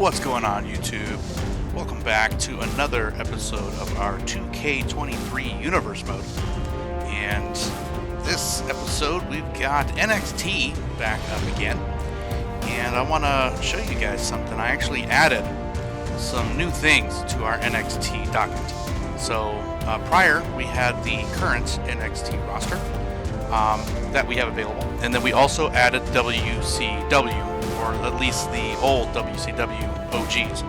What's going on, YouTube? Welcome back to another episode of our 2K23 Universe mode. And this episode, we've got NXT back up again. And I want to show you guys something. I actually added some new things to our NXT docket. So prior, we had the current NXT roster that we have available. And then we also added WCW, or at least the old WCW OGs.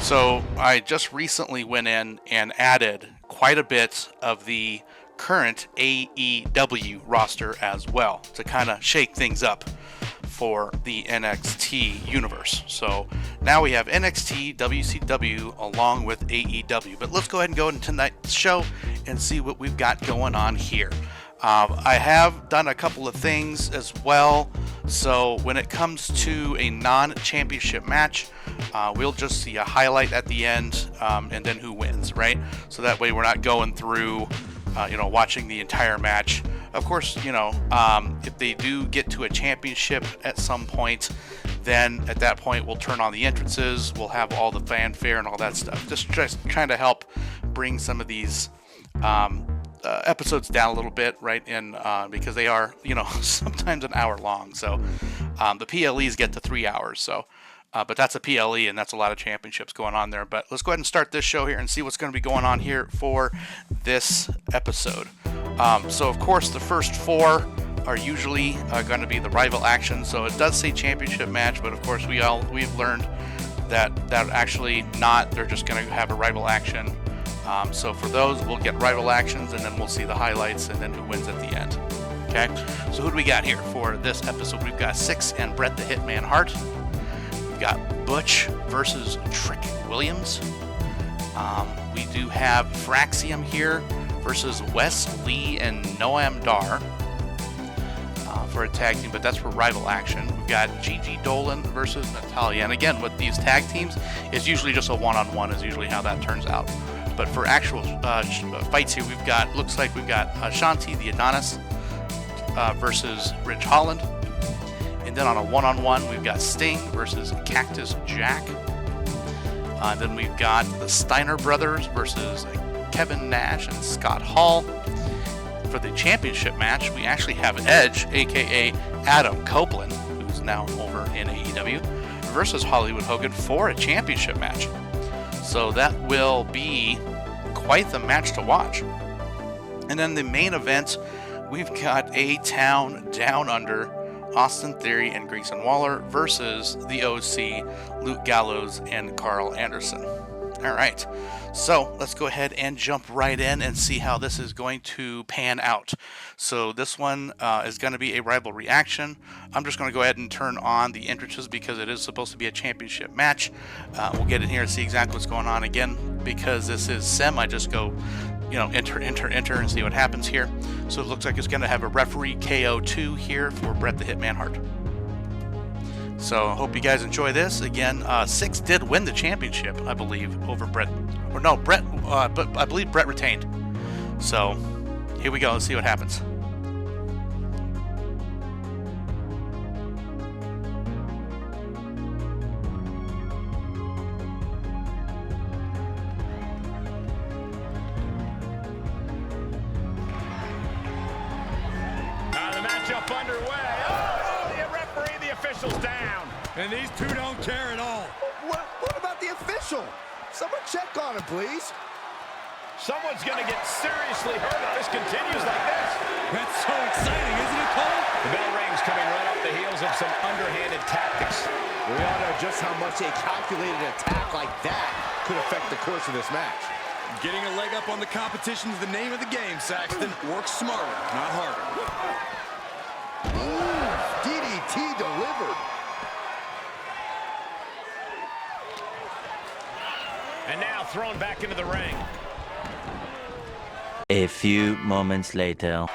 So I just recently went in and added quite a bit of the current AEW roster as well to kind of shake things up for the NXT universe. So now we have NXT, WCW, along with AEW. But let's go ahead and go into tonight's show and see what we've got going on here. I have done a couple of things as well. So when it comes to a non-championship match, we'll just see a highlight at the end and then who wins, right? So that way we're not going through, watching the entire match. Of course, if they do get to a championship at some point, then at that point we'll turn on the entrances, we'll have all the fanfare and all that stuff. Just trying to help bring some of these episodes down a little bit, right? And because they are, sometimes an hour long. So the PLEs get to 3 hours. So, but that's a PLE, and that's a lot of championships going on there. But let's go ahead and start this show here and see what's going to be going on here for this episode. So of course, the first four are usually going to be the rival action. So it does say championship match, but of course we've learned that actually not. They're just going to have a rival action. So for those, we'll get rival actions, and then we'll see the highlights, and then who wins at the end. Okay, so who do we got here for this episode? We've got Six and Bret the Hitman Hart. We've got Butch versus Trick Williams. We do have Fraxium here versus Wes Lee and Noam Dar for a tag team, but that's for rival action. We've got Gigi Dolan versus Natalia, and again, with these tag teams, it's usually just a one-on-one is usually how that turns out. But for actual fights here, looks like we've got Shanti the Adonis versus Ridge Holland. And then on a one-on-one, we've got Sting versus Cactus Jack. Then we've got the Steiner brothers versus Kevin Nash and Scott Hall. For the championship match, we actually have Edge, aka Adam Copeland, who's now over in AEW, versus Hollywood Hogan for a championship match. So that will be quite the match to watch. And then the main event, we've got A-Town Down Under, Austin Theory and Grayson Waller versus the OC, Luke Gallows and Carl Anderson. All right, so let's go ahead and jump right in and see how this is going to pan out. So this one is going to be a rivalry action. I'm just going to go ahead and turn on the entrances because it is supposed to be a championship match. We'll get in here and see exactly what's going on. Again, because this is sim, I just go, enter, and see what happens here. So it looks like it's going to have a referee KO2 here for Bret the Hitman Hart. So I hope you guys enjoy this. Again, Six did win the championship, I believe, over Bret. Or no, Bret, but I believe Bret retained. So here we go. Let's see what happens. The matchup underway. Oh, the referee, the official's down. And these two don't care at all. What about the official? Someone check on him, please. Someone's going to get seriously hurt if this continues like this. That's so exciting, isn't it, Cole? The bell rings coming right off the heels of some underhanded tactics. We all know just how much a calculated attack like that could affect the course of this match. Getting a leg up on the competition is the name of the game, Saxton. Work smarter, not harder. Ooh, DDT delivered. And now thrown back into the ring. A few moments later. About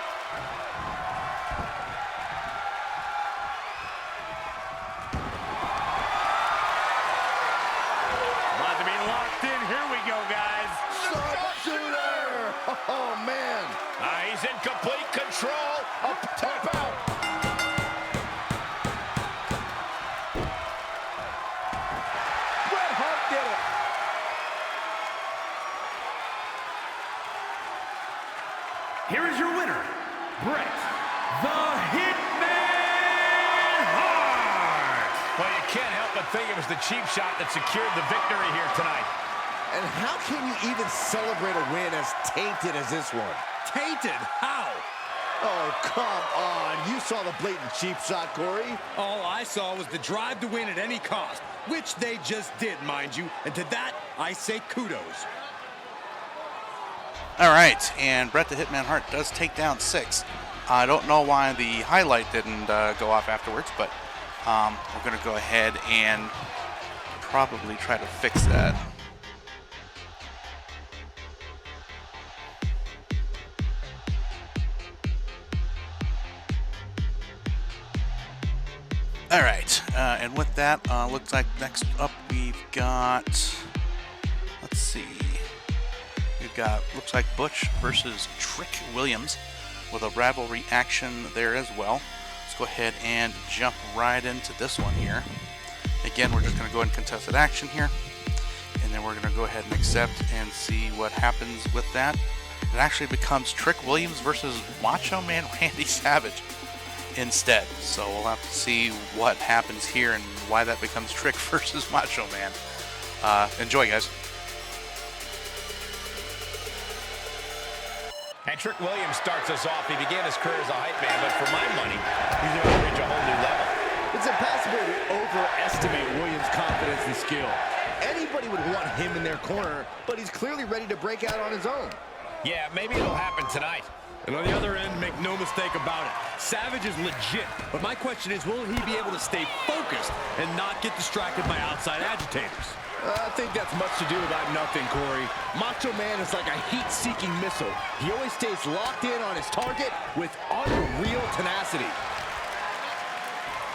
to be locked in. Here we go, guys. Sharpshooter! Oh, man. He's in complete control. Up, tap out. here is your winner, Bret the Hitman Hart. Well, you can't help but think it was the cheap shot that secured the victory here tonight. And how can you even celebrate a win as tainted as this one? Tainted? How? Oh, come on. You saw the blatant cheap shot, Corey. All I saw was the drive to win at any cost, which they just did, mind you. And to that, I say kudos. All right, and Bret the Hitman Hart does take down 6. I don't know why the highlight didn't go off afterwards, but we're going to go ahead and probably try to fix that. All right, and with that, looks like next up we've got, let's see, we've got, looks like Butch versus Trick Williams with a rivalry action there as well. Let's go ahead and jump right into this one here. Again, we're just going to go ahead and contested action here, and then we're going to go ahead and accept and see what happens with that. It actually becomes Trick Williams versus Macho Man Randy Savage instead. So we'll have to see what happens here and why that becomes Trick versus Macho Man. Enjoy, guys. And Trick Williams starts us off. He began his career as a hype man, but for my money, he's going to reach a whole new level. It's impossible to overestimate Williams' confidence and skill. Anybody would want him in their corner, but he's clearly ready to break out on his own. Yeah, maybe it'll happen tonight. And on the other end, make no mistake about it, Savage is legit. But my question is, will he be able to stay focused and not get distracted by outside agitators? I think that's much to do about nothing, Corey. Macho Man is like a heat-seeking missile. He always stays locked in on his target with unreal tenacity.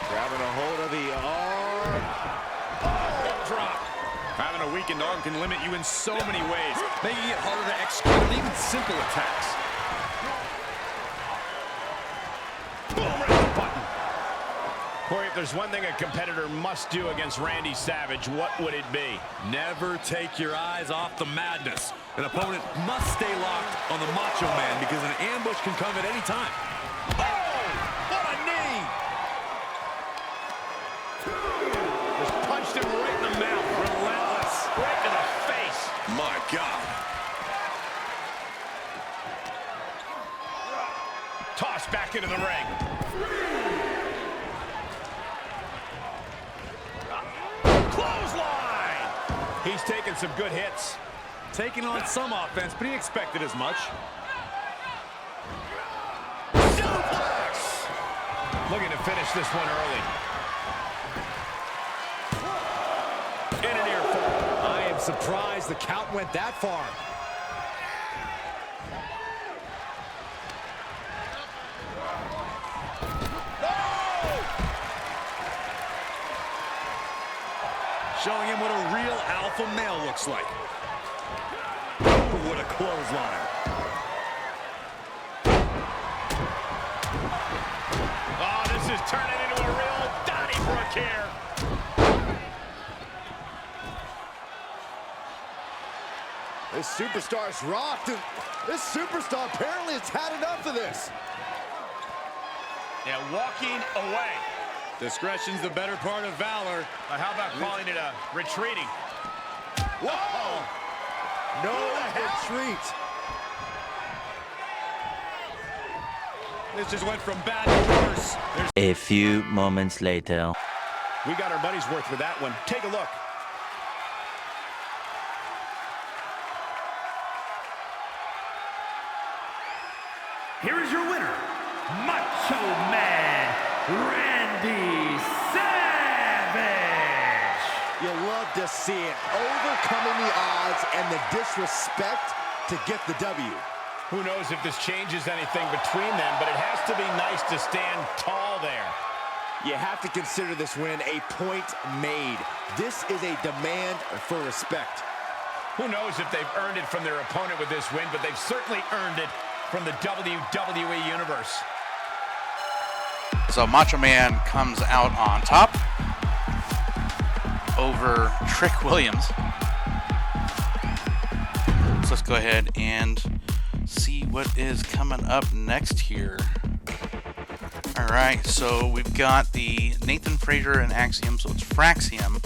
Grabbing a hold of the arm. Oh, drop. Having a weakened arm can limit you in so many ways, making it harder to execute even simple attacks. Boom, right the button. Corey, if there's one thing a competitor must do against Randy Savage, what would it be? Never take your eyes off the madness. An opponent must stay locked on the Macho Man because an ambush can come at any time. Oh, what a knee! Just punched him right in the mouth. Relentless. Right to the face. My God. Tossed back into the ring. Clothesline! He's taking some good hits. Taking on some offense, but he expected as much. Suplex! Looking to finish this one early. In an earful. I am surprised the count went that far. Showing him what a real alpha male looks like. Ooh, what a clothesline. Oh, this is turning into a real Donnybrook here. This superstar's rocked. This superstar apparently has had enough of this. Yeah, walking away. Discretion's the better part of valor. How about calling it a retreating? Whoa! No retreat. This just went from bad to worse. A few moments later. We got our money's worth with that one. Take a look. Here is your winner, Macho Man Randy Savage. You love to see it, overcoming the odds and the disrespect to get the W. Who knows if this changes anything between them, but it has to be nice to stand tall there. You have to consider this win a point made. This is a demand for respect. Who knows if they've earned it from their opponent with this win, but they've certainly earned it from the WWE Universe. So Macho Man comes out on top over Trick Williams. So let's go ahead and see what is coming up next here. All right, so we've got the Nathan Frazier and Axiom, so it's Fraxium,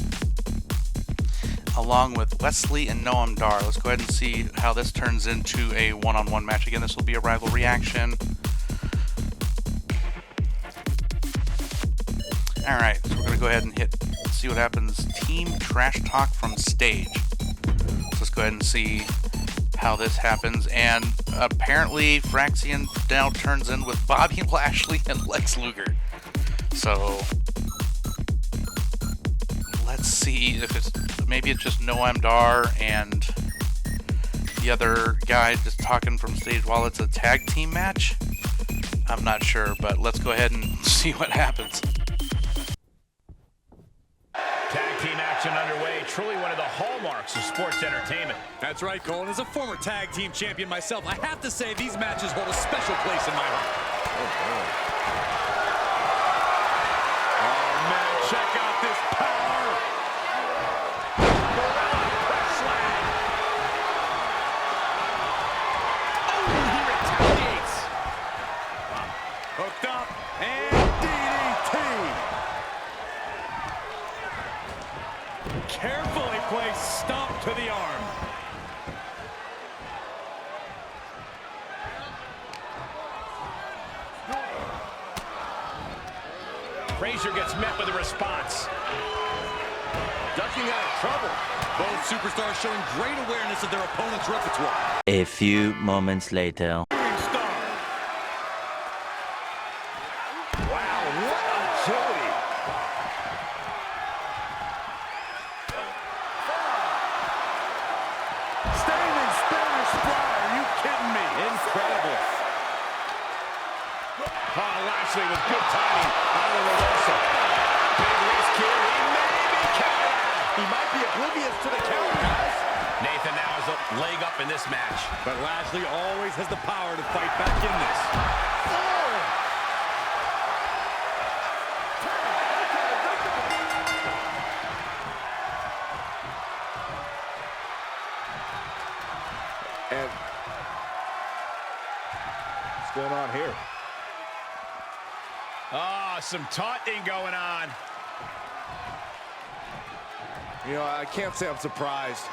along with Wesley and Noam Dar. Let's go ahead and see how this turns into a one-on-one match. Again, this will be a rivalry action. All right, so we're gonna go ahead and see what happens. Team Trash Talk from stage. So let's go ahead and see how this happens. And apparently Fraxian now turns in with Bobby Lashley and Lex Luger. So let's see if maybe it's just Noam Dar and the other guy just talking from stage while it's a tag team match. I'm not sure, but let's go ahead and see what happens. Tag team action underway. Truly one of the hallmarks of sports entertainment. That's right, Cole. And as a former tag team champion myself, I have to say these matches hold a special place in my heart. Oh, man, check out this power. Press slam. Oh, he retaliates. Hooked up and DDT. Carefully placed stomp to the arm. Frazier gets met with a response. Ducking out of trouble. Both superstars showing great awareness of their opponent's repertoire. A few moments later. Star. Wow, what agility. Staying in Spanish fly, are you kidding me? Incredible. Oh, Lashley with good timing on the reversal. Big risk here. He may be counted out. He might be oblivious to the count, guys. Nathan now has a leg up in this match. But Lashley always has the power to fight back in this. And what's going on here? Ah, some taunting going on. You know, I can't say I'm surprised.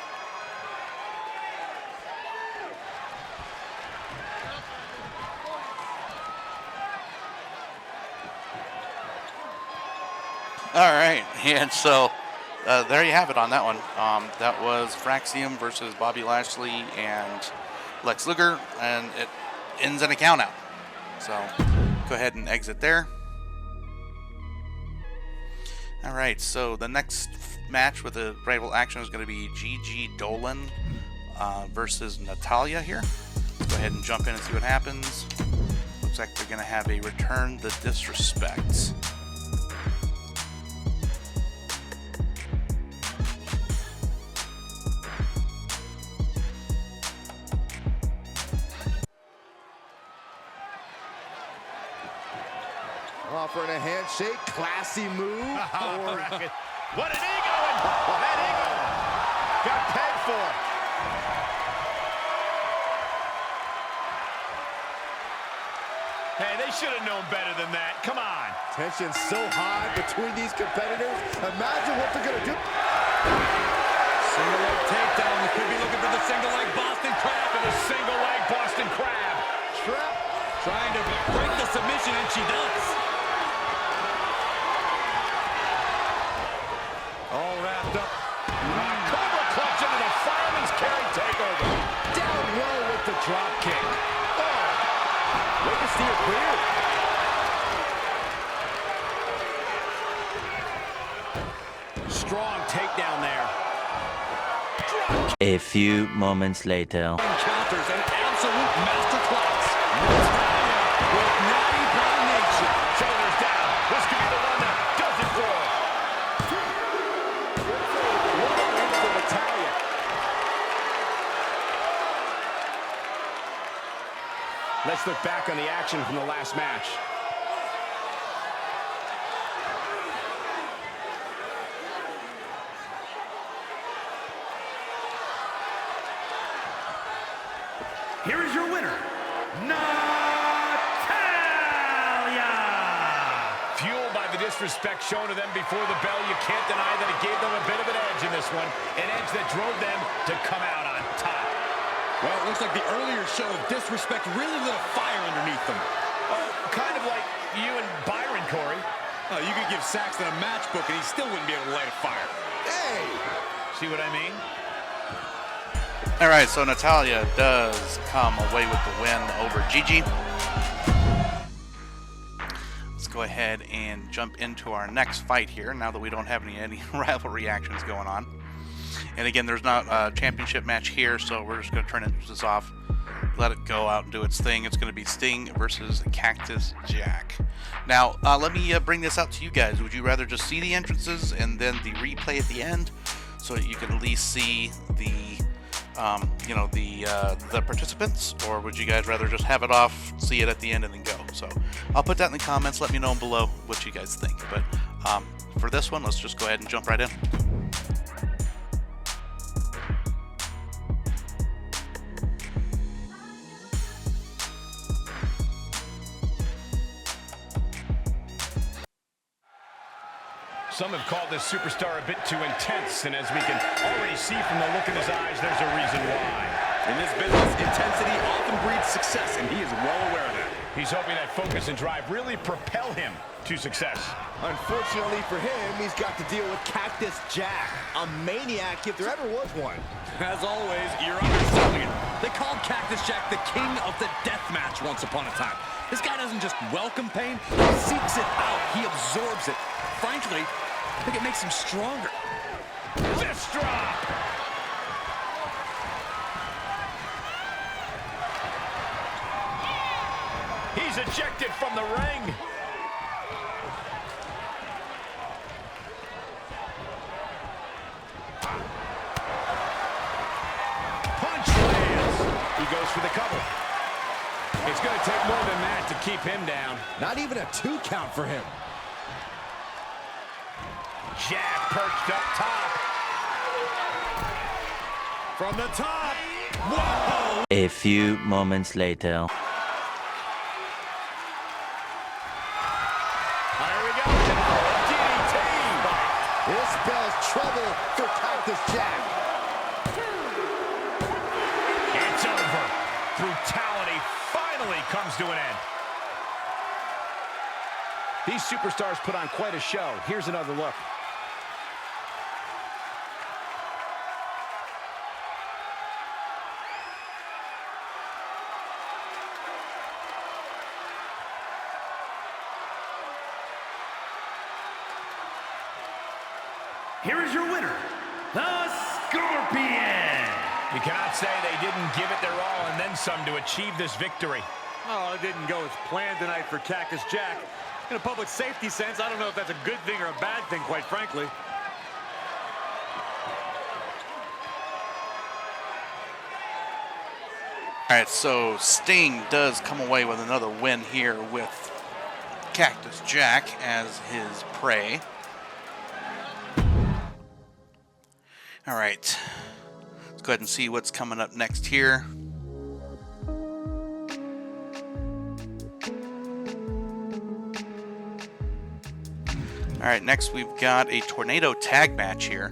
All right, and so there you have it on that one. That was Fraxium versus Bobby Lashley and Lex Luger, and it ends in a count out. So go ahead and exit there. All right, so the next match with the rival action is going to be Gigi Dolan versus Natalia here. Let's go ahead and jump in and see what happens. Looks like they're going to have a Return the Disrespect. Offering a handshake, classy move. What an ego! That ego got paid for. Hey, they should have known better than that. Come on. Tension so high between these competitors. Imagine what they're going to do. Single leg takedown. We could be looking for the single leg Boston Crab. The single leg Boston Crab. Trap. Trying to break the submission, and she does. All wrapped up. Cobra clutch into the fireman's carry takeover. Down low with the drop kick. Oh. Way to steer clear. Strong takedown there. A few moments later. Encounters an absolute masterclass. Natalia with natty by nature. Shoulders down. This could be the one that does it for her. For Natalia. Let's look back on the action from the last match. here is your winner, Fueled by the disrespect shown to them before the bell, you can't deny that it gave them a bit of an edge in this one. An edge that drove them to come out on top. Well, it looks like the earlier show of disrespect really lit a fire underneath them. Oh, kind of like you and Byron, Corey. Oh, you could give Saxton a matchbook and he still wouldn't be able to light a fire. Hey! See what I mean? All right, so Natalya does come away with the win over Gigi. Let's go ahead and jump into our next fight here, now that we don't have any rivalry actions going on. And again, there's not a championship match here, so we're just going to turn this off, let it go out and do its thing. It's going to be Sting versus Cactus Jack. Now, let me bring this out to you guys. Would you rather just see the entrances and then the replay at the end, so that you can at least see the the participants, or would you guys rather just have it off, see it at the end, and then go? So I'll put that in the comments. Let me know below what you guys think. But for this one, let's just go ahead and jump right in. Some have called this superstar a bit too intense, and as we can already see from the look in his eyes, there's a reason why. In this business, intensity often breeds success, and he is well aware of that. He's hoping that focus and drive really propel him to success. Unfortunately for him, he's got to deal with Cactus Jack, a maniac if there ever was one. As always, you're underselling it. They called Cactus Jack the king of the death match once upon a time. This guy doesn't just welcome pain, he seeks it out, he absorbs it. Frankly, I think it makes him stronger. Fist drop! He's ejected from the ring. Punch lands. He goes for the cover. It's going to take more than that to keep him down. Not even a 2 count for him. Jack perched up top. From the top. Whoa! A few moments later. Here we go. DDT. This spells trouble for Cactus Jack. It's over. Brutality finally comes to an end. These superstars put on quite a show. Here's another look. Here is your winner, the Scorpion. You cannot say they didn't give it their all and then some to achieve this victory. Oh, it didn't go as planned tonight for Cactus Jack. In a public safety sense, I don't know if that's a good thing or a bad thing, quite frankly. All right, so Sting does come away with another win here with Cactus Jack as his prey. All right, let's go ahead and see what's coming up next here. All right, next we've got a tornado tag match here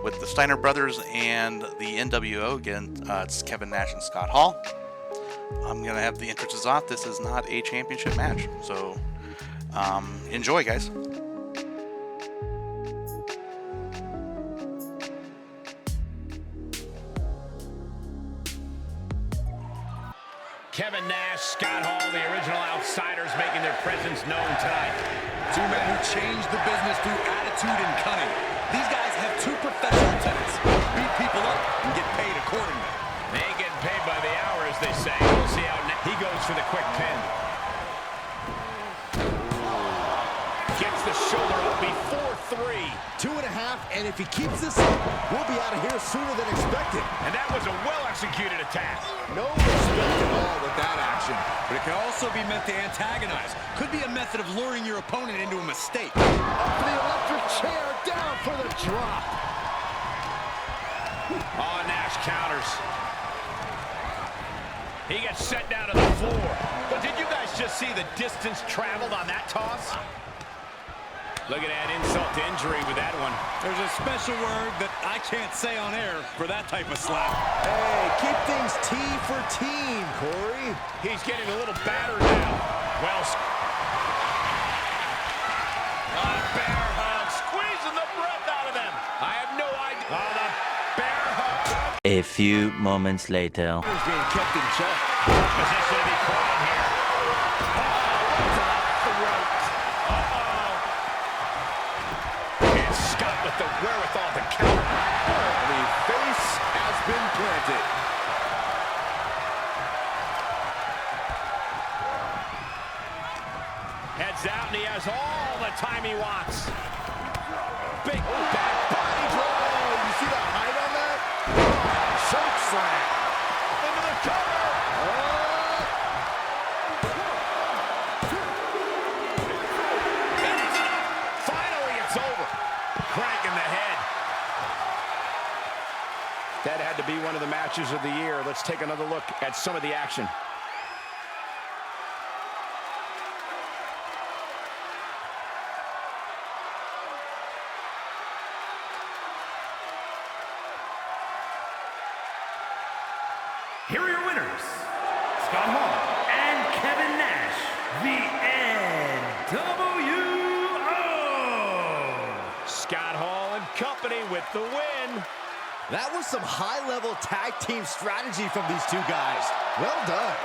with the Steiner brothers and the NWO. Again, it's Kevin Nash and Scott Hall. I'm going to have the entrances off. This is not a championship match, so enjoy, guys. Kevin Nash, Scott Hall, the original outsiders making their presence known tonight. Two men who changed the business through attitude and cunning. These guys have two professional tenets. Beat people up and get paid accordingly. They ain't getting paid by the hour, as they say. We'll see how he goes for the quick pin. Gets the shoulder up before 3. 2.5, and if he keeps this up, we'll be out of here sooner than expected. And that was a well-executed attack. No respect at all with that action, but it can also be meant to antagonize. Could be a method of luring your opponent into a mistake. Up for the electric chair, down for the drop. Oh, Nash counters. He gets set down to the floor. But did you guys just see the distance traveled on that toss? Look at that insult to injury with that one. There's a special word that I can't say on air for that type of slap. Hey, keep things T for team, Corey. He's getting a little battered now. Well, bear hug, squeezing the breath out of them. I have no idea. The bear hug. A few moments later. He's being kept in check. Position to be caught in here. And Scott with the wherewithal to counter. The face has been planted. Heads out, and he has all the time he wants. Big back body drop. You see the height on that? Choke slam. Into the cover. It's enough. Finally, it's over. Crank in the head. That had to be one of the matches of the year. Let's take another look at some of the action. Here are your winners, Scott Hall and Kevin Nash, the NWO. Scott Hall and company with the win. That was some high-level tag team strategy from these two guys. Well done.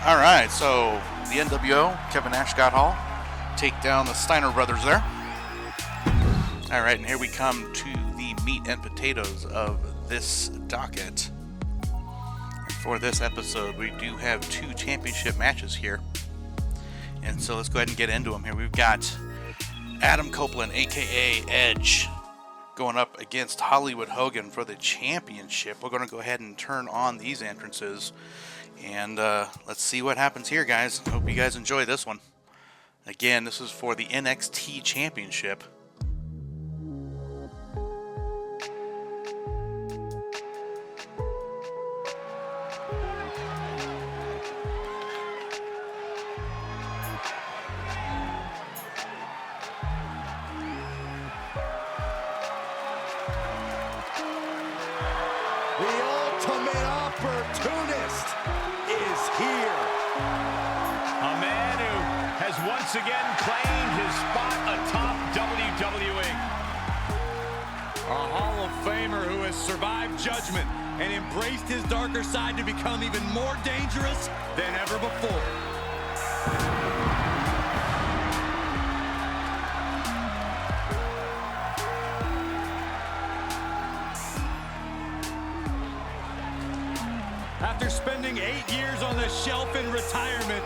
All right, so the NWO, Kevin Nash, Scott Hall, take down the Steiner brothers there. All right, and here we come to the meat and potatoes of this docket. And for this episode, we do have 2 championship matches here. And so let's go ahead and get into them here. We've got Adam Copeland, a.k.a. Edge, going up against Hollywood Hogan for the championship. We're going to go ahead and turn on these entrances. And let's see what happens here, guys. Hope you guys enjoy this one. Again, this is for the NXT championship. The ultimate opportunist is here. A man who has once again claimed his spot atop WWE. A Hall of Famer who has survived judgment and embraced his darker side to become even more dangerous than ever before. After spending 8 years on the shelf in retirement,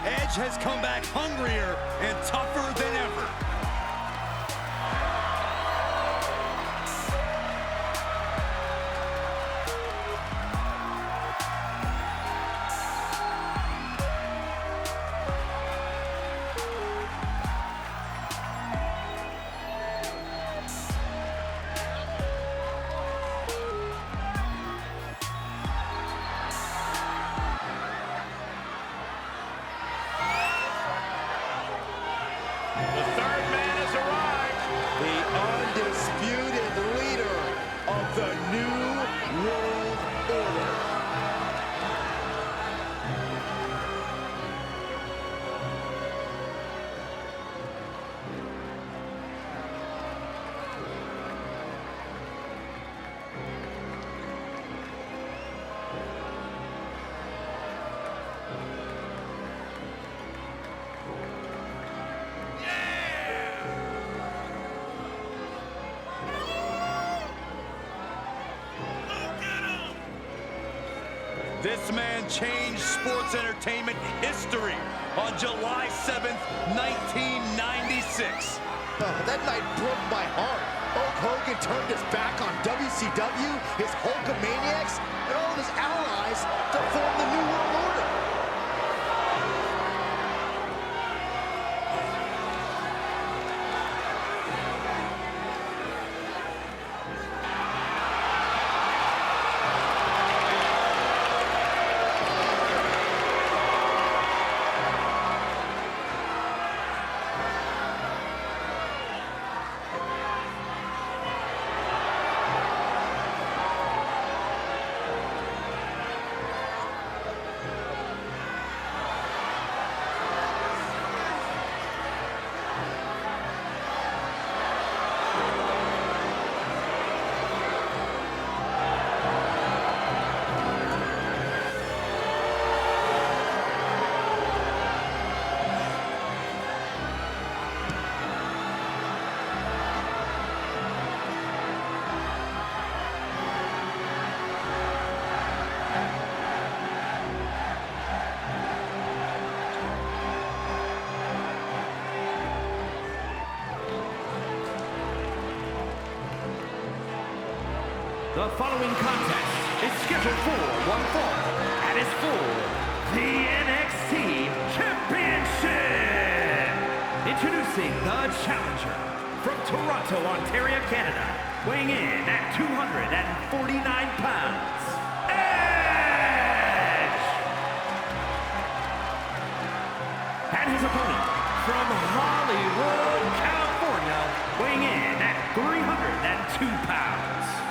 Edge has come back hungrier and tougher than ever. The third man has arrived. The undisputed leader of the New World Order. This man changed sports entertainment history on July 7th, 1996. That night broke my heart. Hulk Hogan turned his back on WCW, his Hulkamaniacs, and all of his allies to form the New World Order. The following contest is scheduled for one fall and is for the NXT Championship. Introducing the challenger from Toronto, Ontario, Canada, weighing in at 249 pounds, Edge! And his opponent from Hollywood, California, weighing in at 302 pounds.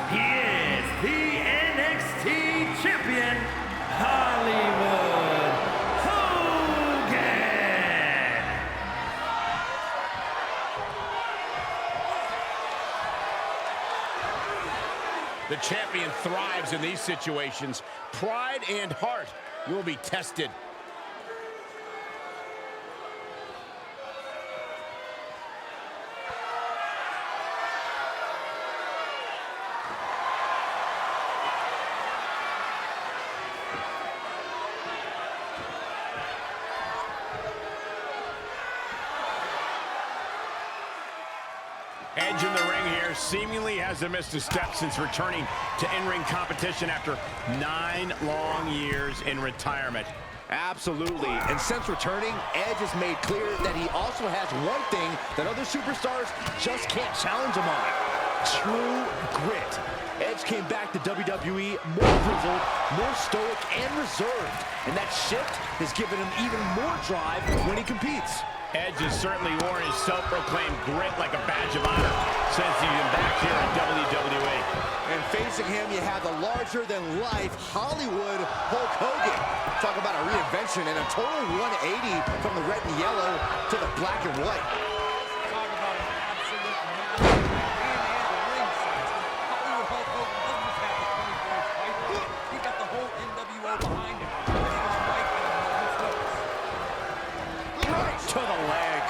He is the NXT Champion, Hollywood Hogan! The champion thrives in these situations. Pride and heart will be tested. Edge in the ring here seemingly hasn't missed a step since returning to in-ring competition after 9 long years in retirement. Absolutely. And since returning, Edge has made clear that he also has one thing that other superstars just can't challenge him on. True grit. Edge came back to WWE more grizzled, more stoic, and reserved. And that shift has given him even more drive when he competes. Edge has certainly worn his self-proclaimed grit like a badge of honor since he's been back here in WWE. And facing him, you have the larger-than-life Hollywood Hulk Hogan. Talk about a reinvention and a total 180 from the red and yellow to the black and white. Talk about an absolute master and the ring size. Hollywood Hulk Hogan doesn't just have the 24-inch fight. He got the whole NWO behind him. And he was right at a moment's notice. Right to the leg.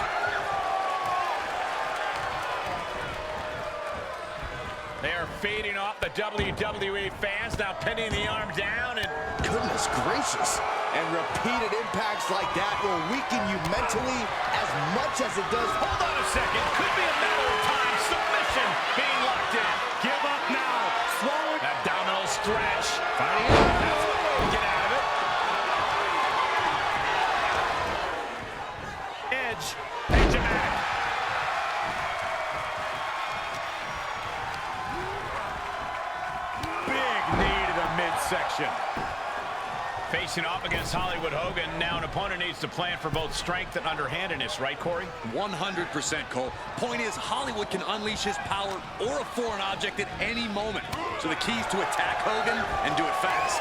They are feeding off the WWE fans, now pinning the arm down and... Goodness gracious. And repeated impacts like that will weaken you mentally as much as it does. Hold on a second, could be a matter of time. Submission being locked in. Give up now. Swallow. Abdominal stretch. Fighting it. That's the way to get out of it. Edge. Edge him back. Big knee to the midsection. Facing off against Hollywood Hogan, now an opponent needs to plan for both strength and underhandedness, right, Corey? 100%, Cole. Point is, Hollywood can unleash his power or a foreign object at any moment. So the key is to attack Hogan and do it fast.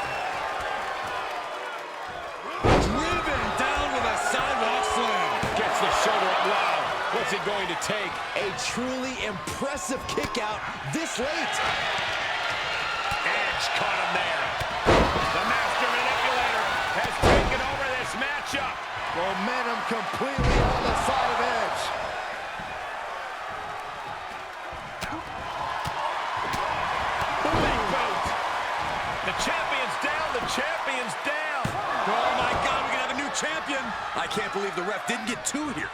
Driven down with a sidewalk slam. Gets the shoulder up. Wow, what's it going to take? A truly impressive kick out this late. Edge caught him there. The master manipulator has taken over this matchup. Momentum completely on the side of Edge. Big boot. The champion's down. The champion's down. Oh, my God, we can have a new champion. I can't believe the ref didn't get 2 here.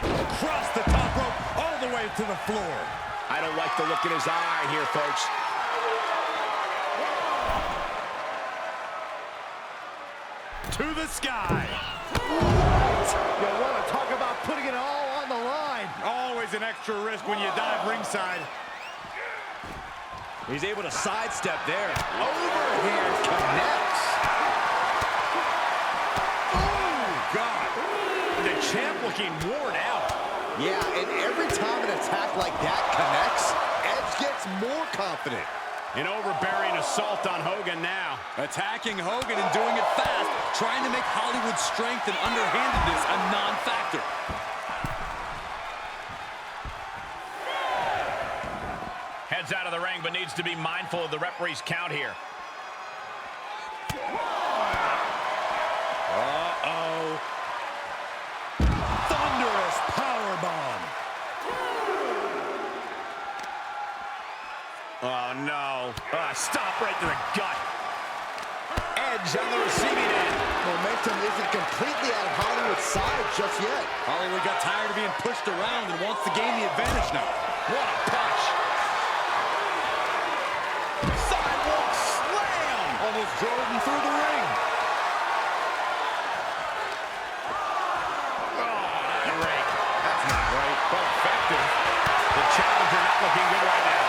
Across the top rope, all the way to the floor. I don't like the look in his eye here, folks. To the sky. You want to talk about putting it all on the line. Always an extra risk when you dive ringside. He's able to sidestep there. Overhand connects. Oh, God. The champ looking worn out. Yeah, and every time an attack like that connects, Edge gets more confident. An overbearing assault on Hogan now. Attacking Hogan and doing it fast, trying to make Hollywood's strength and underhandedness a non-factor. Heads out of the ring, but needs to be mindful of the referee's count here. Uh-oh. Thunderous powerbomb. Oh, no. Stop right to the gut. Edge on the receiving end. momentum isn't completely out of Hollywood's side just yet. Hollywood got tired of being pushed around and wants to gain the advantage now. What a punch. Sidewalk slam. Almost drove him through the ring. Oh, not a rake. That's not right, but effective. The challenger not looking good right now.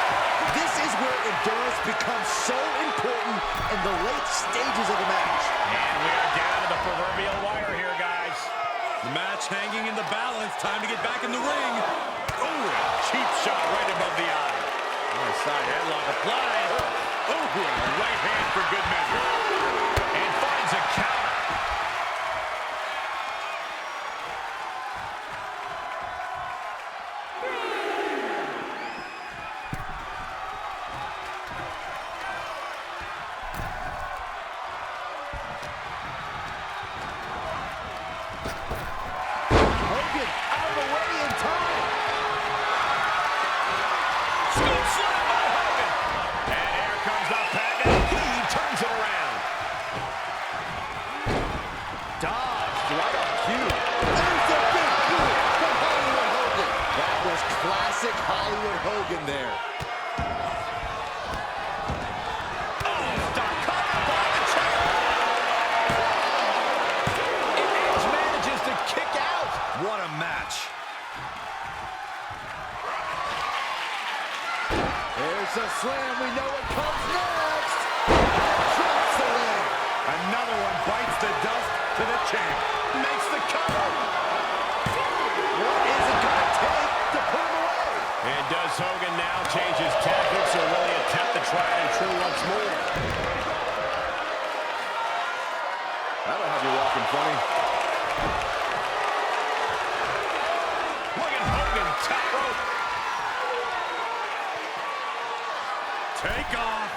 This is where endurance becomes so important in the late stages of the match. And we are down to the proverbial wire here, guys. The match hanging in the balance. Time to get back in the ring. Oh, cheap shot right above the eye. Nice side headlock applied. Oh, a right hand for good measure. And finds a counter. Hogan out of the way in time. Scoop slam by Hogan. And here comes the packet. He turns it around. Dodged right on cue. There's the big boot from Hollywood Hogan. That was classic Hollywood Hogan there. Oh, stop cover by the champ. And Edge manages to kick out. What a match. There's a slam. We know what comes next. Drops the leg. Another one bites the dust to the champ. Makes the cover. What is it going to take to put him away? And does Hogan now change his tactics or will he attempt the tried and true once more? That'll have you walking funny. Look at Hogan, top rope. Take off.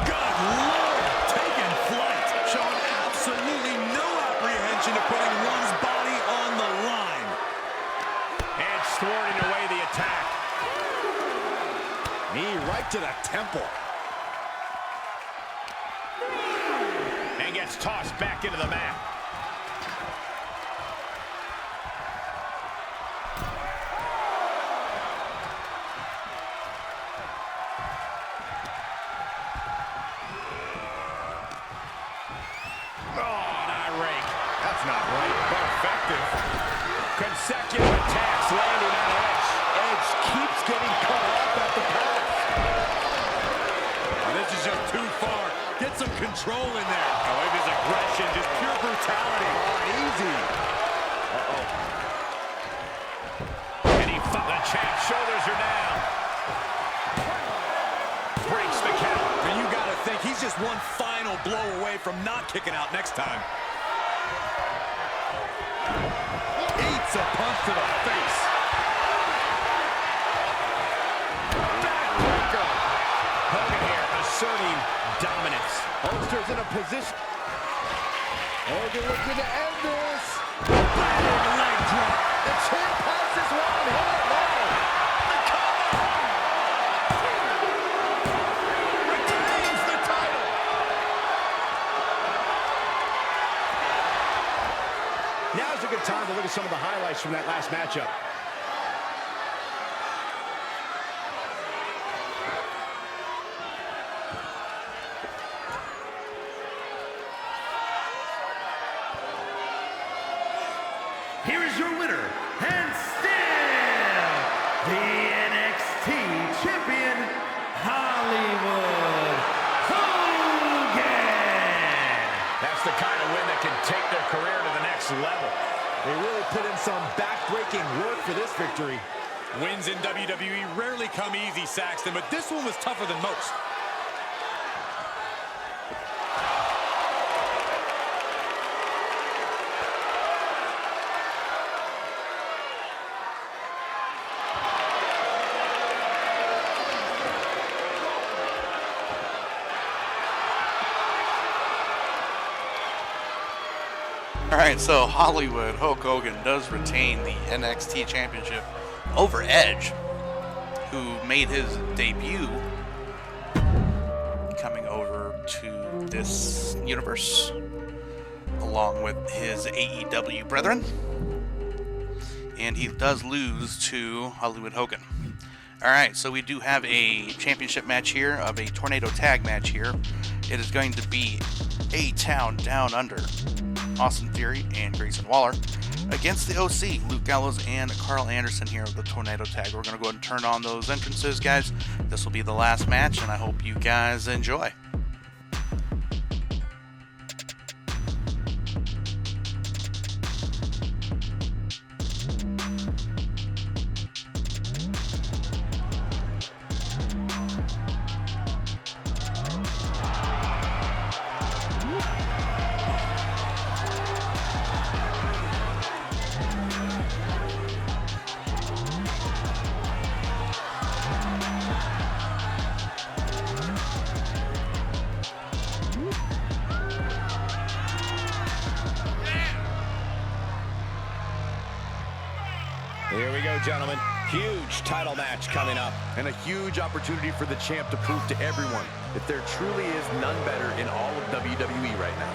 Good Lord. Taking flight. Showing absolutely no apprehension of putting one's body on the line. And thwarting away the attack. Knee right to the temple. And gets tossed back into the mat. That's not right, but effective. Consecutive attacks landing on Edge. Edge keeps getting caught up at the pass. Oh, this is just too far. Get some control in there. Oh, look at his aggression, just pure brutality. Oh, easy. And the champ's shoulders are down. Breaks the count. And you got to think he's just one final blow away from not kicking out next time. Eats a punch to the face. Backbreaker. Hogan here asserting dominance. Holster's in a position. Hogan looking to end this. Big leg drop. The champ has this one hit now. Retains the title. Now's a good time to look at some of the highlights from that last matchup. Here is your winner, and still the NXT champion, Hollywood Hogan. That's the kind of win that can take their career to the next level. They really put in some back-breaking work for this victory. Wins in WWE rarely come easy, Saxton, but this one was tougher than most. All right, so Hollywood Hulk Hogan does retain the NXT Championship over Edge, who made his debut coming over to this universe along with his AEW brethren. And he does lose to Hollywood Hogan. Alright, so we do have a championship match here, of a tornado tag match here. It is going to be A-Town Down Under, Austin Theory and Grayson Waller, against the OC, Luke Gallows and Carl Anderson here of the tornado tag. We're going to go ahead and turn on those entrances, guys. This will be the last match, and I hope you guys enjoy. Here we go, gentlemen. Huge title match coming up. And a huge opportunity for the champ to prove to everyone that there truly is none better in all of WWE right now.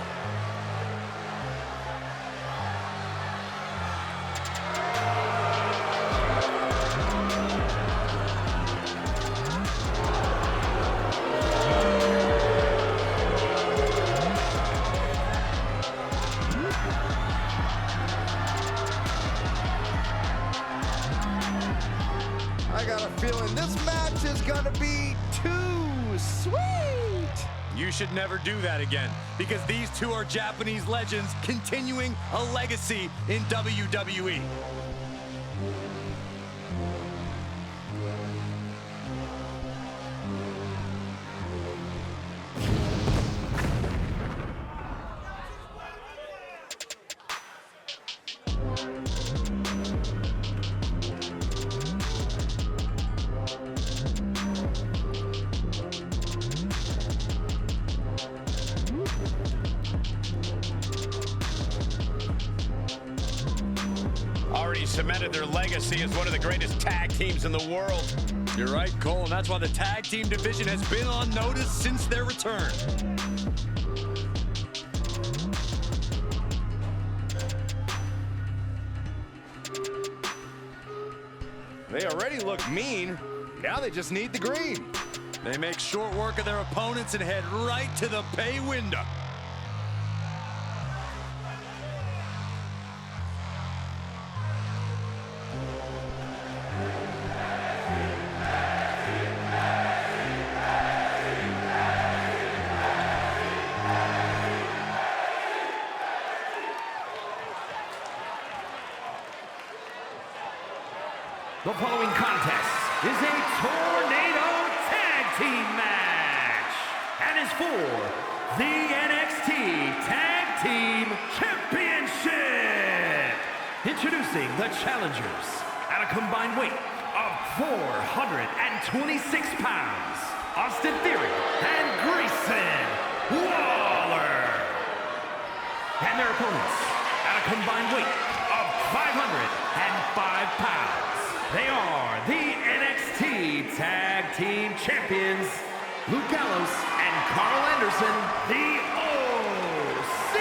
I got a feeling this match is gonna be too sweet. You should never do that again, because these two are Japanese legends continuing a legacy in WWE. Already cemented their legacy as one of the greatest tag teams in the world. You're right, Cole, and that's why the tag team division has been on notice since their return. They already look mean. Now they just need the green. They make short work of their opponents and head right to the pay window. The following contest is a tornado tag team match and is for the NXT Tag Team Championship. Introducing the challengers at a combined weight of 426 pounds, Austin Theory and Grayson Waller. And their opponents at a combined weight of 505 pounds. They are the NXT Tag Team Champions, Luke Gallows and Carl Anderson, the OC.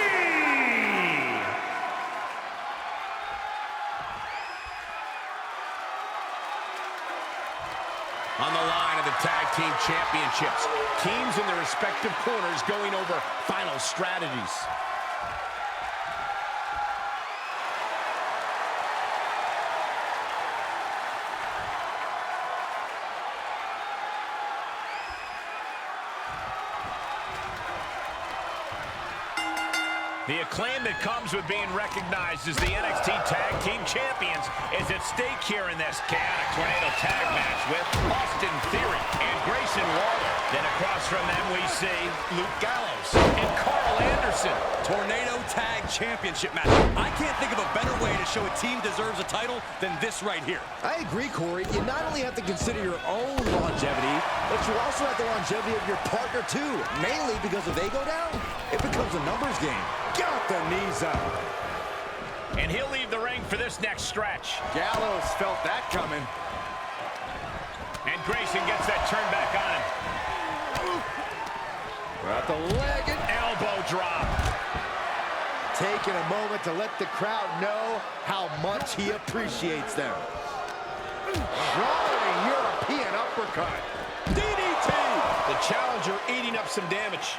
On the line of the Tag Team Championships, teams in their respective corners going over final strategies. The acclaim that comes with being recognized as the NXT Tag Team Champions is at stake here in this chaotic tornado tag match with Austin Theory and Grayson Waller. Then across from them we see Luke Gallows and Carl Anderson. Tornado Tag Championship match. I can't think of a better way to show a team deserves a title than this right here. I agree, Corey. You not only have to consider your own longevity, but you also have the longevity of your partner, too. Mainly because if they go down, it becomes a numbers game. Got the knees up. And he'll leave the ring for this next stretch. Gallows felt that coming. And Grayson gets that turn back on him. Got the leg and Elbow drop. taking a moment to let the crowd know how much he appreciates them. Drawing a European uppercut. DDT! The challenger eating up some damage.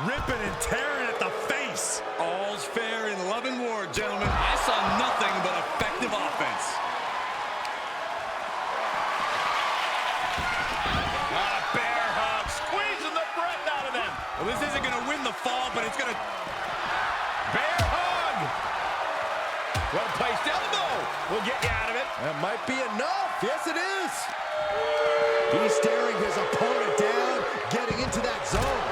Ripping and tearing at the face. All's fair in love and war, gentlemen. I saw nothing but effective offense. Bear hug, squeezing the breath out of them. Well, this isn't going to win the fall, but it's going to... Bear hug. Well-placed elbow will get you out of it. That might be enough. Yes, it is. He's staring his opponent down, getting into that zone.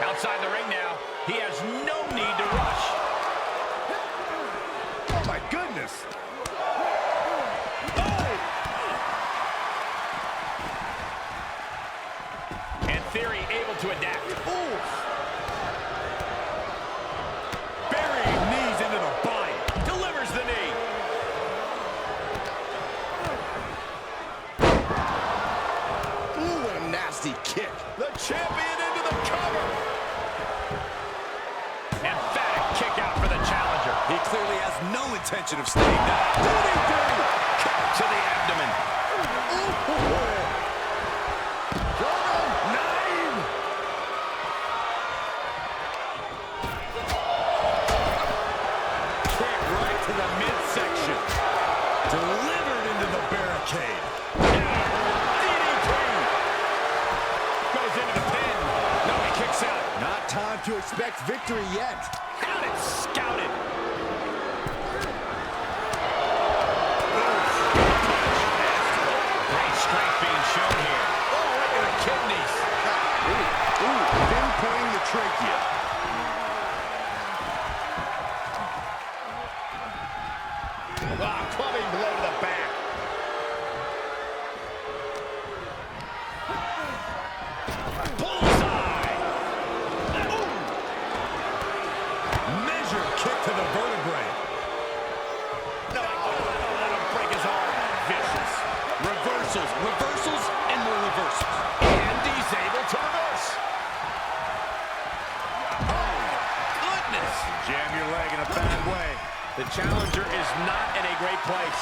Outside the ring now. He has no need to rush. Oh, my goodness. And Theory able to adapt. Ooh. Burying knees into the body. Delivers the knee. Ooh, what a nasty kick. The champion into the cover. Emphatic kick out for the challenger. He clearly has no intention of staying down. Kick to the abdomen. Kick right to the midsection. Delivered into the barricade. DDT. Goes into the pin. No, he kicks out. Not time to expect victory yet. Out it, scouted. Great strength being shown here. Oh, right in the kidneys. Ooh, pinpointing the trachea. Clubbing blow to the back. Bullseye. Measured kick to the vertebrae. No, let him break his arm. Vicious. Reversals, reversals, and more reversals. And he's able to reverse. Oh, goodness. Jam your leg in a bad way. The challenger is not in a great place.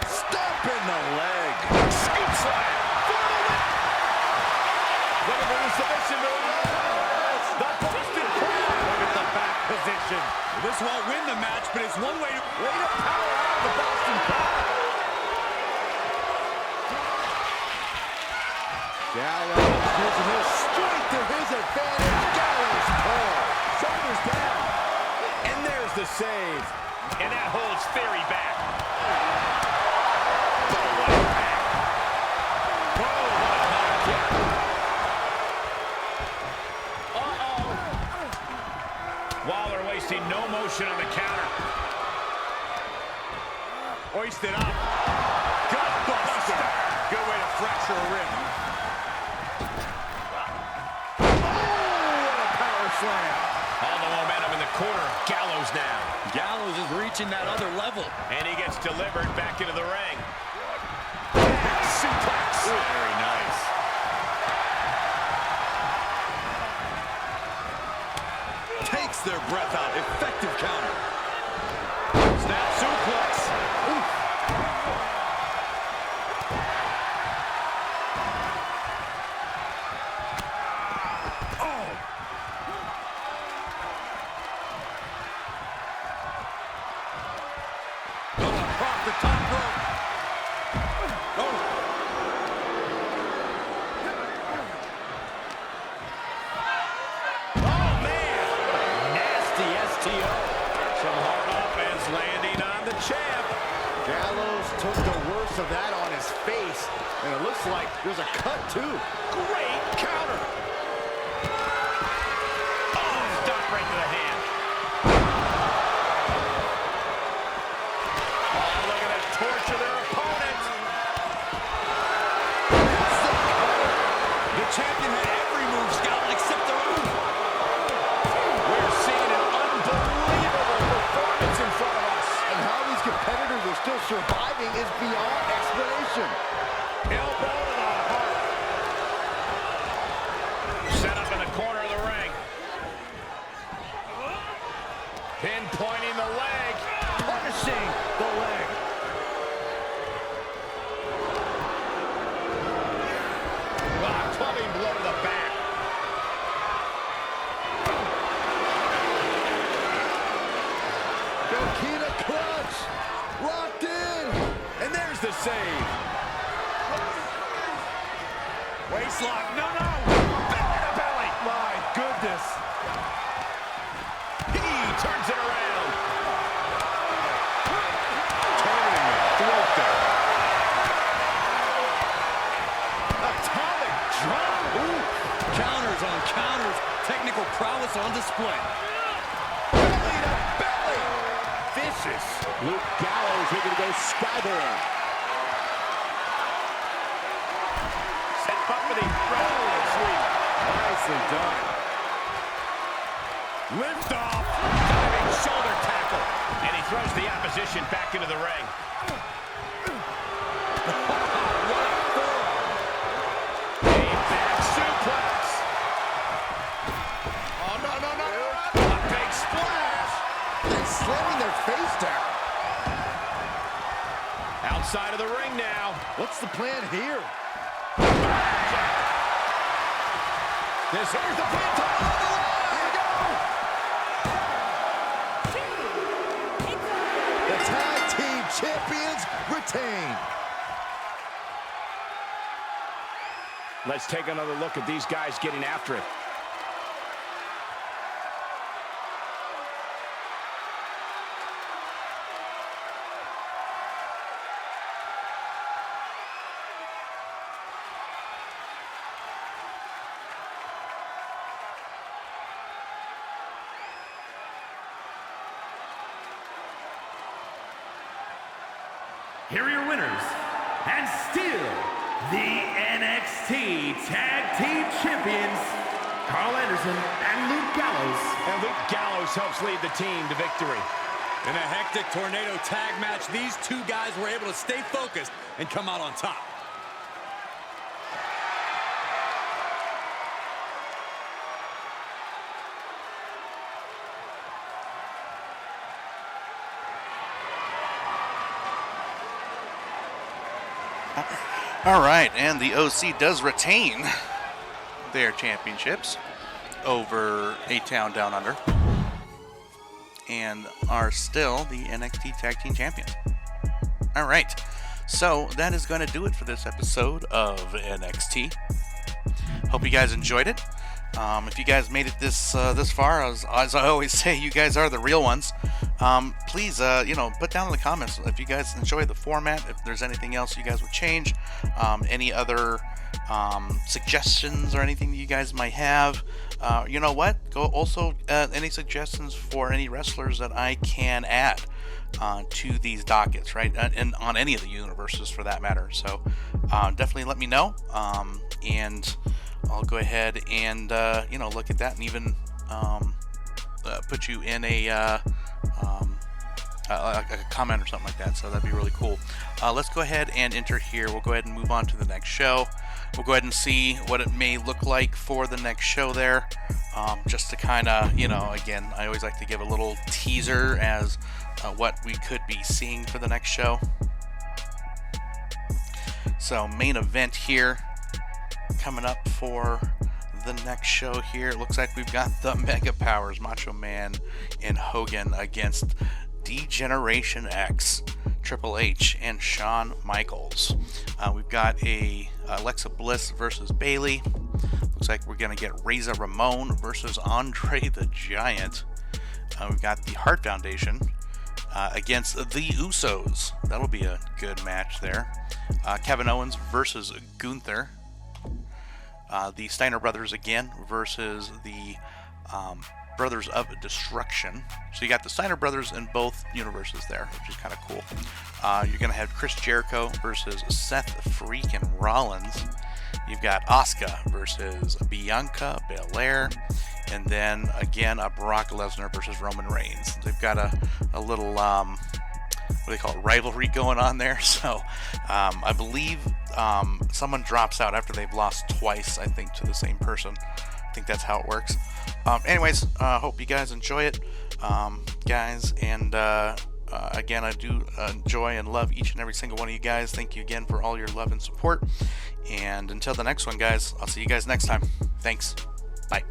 Stop in the leg. Scoop slam. For the win. Looking for the submission move. The Boston Crab. Look at the back position. This won't win the match, but it's one way to... Way to power out of the Boston Crab. Gallows using his strength to his advantage. Gallows pull. Shoulders down. And there's the save. And that holds Theory back. Waller wasting no motion on the counter. Hoisted up. Gut buster. Good way to fracture a rib. What a power slam. All the momentum in the corner. Gallows now. Gallows is reaching that other level. And he gets delivered back into the ring. Suplex. Very nice. Takes their breath out. Effective counter. Snap suplex. Across the top rope. Oh, man. Nasty STO. Some hard offense landing on the champ. Gallows took the worst of that on his face, and it looks like there's a cut too. Great counter. Oh, stop right to the hand. Oh, look at that torture their opponent. The champion had every move, Scott, except their own. We're seeing an unbelievable performance in front of us. And how these competitors are still surviving is beyond explanation. Elbow to the heart. Set up in the corner of the ring. lock. No. Belly to belly. My goodness. He turns it around. Turning the throat there. Atomic drop. Ooh, counters on counters. Technical prowess on display. Belly to belly. Vicious. Luke Gallows looking to go skyboard. Set up for the rolling sweep. Nicely done. Lift off. Diving shoulder tackle. And he throws the opposition back into the ring. A back suplex. Oh, no. A big splash. They're slamming their face down. Outside of the ring now. What's the plan here? This here's the pin. The tag team champions retain. Let's take another look at these guys getting after it. Here are your winners, and still the NXT Tag Team Champions, Carl Anderson and Luke Gallows. And Luke Gallows helps lead the team to victory. In a hectic tornado tag match, these two guys were able to stay focused and come out on top. All right, and the OC does retain their championships over A-Town Down Under and are still the NXT Tag Team Champions. All right, so that is going to do it for this episode of NXT. Hope you guys enjoyed it. If you guys made it this far, as I always say, you guys are the real ones. Please, put down in the comments if you guys enjoy the format, if there's anything else you guys would change, any other suggestions or anything that you guys might have. You know what? Go also any suggestions for any wrestlers that I can add to these dockets, right? And on any of the universes for that matter. So definitely let me know, and I'll go ahead and look at that and even put you in a comment or something like that. So that'd be really cool. Let's go ahead and enter here. We'll go ahead and move on to the next show. We'll go ahead and see what it may look like for the next show there. Just to kind of, again, I always like to give a little teaser as what we could be seeing for the next show. So main event here coming up for the next show here. It looks like we've got the Mega Powers, Macho Man and Hogan against D-Generation X, Triple H and Shawn Michaels. We've got a Alexa Bliss versus Bayley. Looks like we're going to get Razor Ramon versus Andre the Giant. We've got the Hart Foundation against the Usos. That'll be a good match there. Kevin Owens versus Gunther. The Steiner Brothers again versus the Brothers of Destruction. So you got the Steiner Brothers in both universes there, which is kind of cool. You're going to have Chris Jericho versus Seth freaking Rollins. You've got Asuka versus Bianca Belair. And then again, Brock Lesnar versus Roman Reigns. They've got a little, what do they call it, rivalry going on there. So I believe someone drops out after they've lost twice, I think, to the same person. I think that's how it works. Anyways, hope you guys enjoy it, guys. And again, I do enjoy and love each and every single one of you guys. Thank you again for all your love and support. And until the next one, guys, I'll see you guys next time. Thanks. Bye.